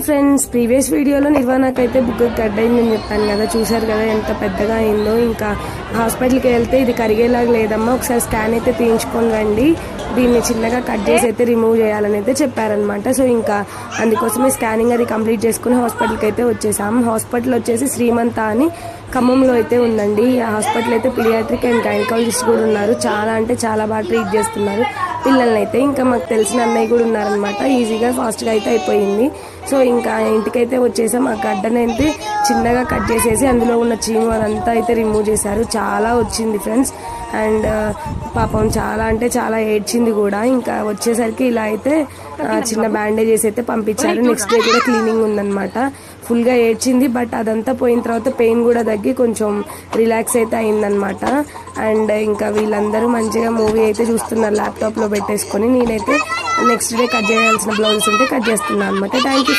Friends, previous వీడియోలో నిర్వాణకైతే బుగ్గ గడ్డైందని చెప్పాను కదా, చూశారు కదా ఎంత పెద్దగా అయిందో. ఇంకా హాస్పిటల్కి వెళ్తే ఇది కరిగేలాగా లేదమ్మా, ఒకసారి స్కాన్ అయితే తీయించుకొని రండి, దీన్ని చిన్నగా కట్ చేసి అయితే రిమూవ్ చేయాలని అయితే చెప్పారనమాట. సో ఇంకా అందుకోసమే స్కానింగ్ అది కంప్లీట్ చేసుకుని హాస్పిటల్కి అయితే వచ్చేసాం. హాస్పిటల్ వచ్చేసి శ్రీమంత అని ఖమ్మంలో అయితే ఉందండి. ఆ హాస్పిటల్ అయితే పీడియాట్రిక్ అండ్ గైనకాలజిస్ట్ కూడా ఉన్నారు. చాలా అంటే చాలా బాగా ట్రీట్ చేస్తున్నారు పిల్లల్ని అయితే. ఇంకా మాకు తెలిసిన అన్నయ్య కూడా ఉన్నారనమాట, ఈజీగా ఫాస్ట్గా అయితే అయిపోయింది. సో ఇంకా ఇంటికైతే వచ్చేసాం. ఆ గడ్డనైతే చిన్నగా కట్ చేసేసి అందులో ఉన్న చీము అదంతా అయితే రిమూవ్ చేశారు. చాలా వచ్చింది ఫ్రెండ్స్, అండ్ పాపం చాలా అంటే చాలా ఏడ్చింది కూడా. ఇంకా వచ్చేసరికి ఇలా అయితే చిన్న బ్యాండేజెస్ అయితే పంపించారు. నెక్స్ట్ డే కూడా క్లీనింగ్ ఉందన్నమాట. ఫుల్గా ఏడ్చింది, బట్ అదంతా పోయిన తర్వాత పెయిన్ కూడా తగ్గి కొంచెం రిలాక్స్ అయితే అయిందనమాట. అండ్ ఇంకా వీళ్ళందరూ మంచిగా మూవీ అయితే చూస్తున్నారు ల్యాప్టాప్లో పెట్టేసుకొని. నేనైతే నెక్స్ట్ డే కట్ చేయాల్సిన బ్లౌజెస్ ఉంటే కట్ చేస్తున్నాను అనమాట. Thank you.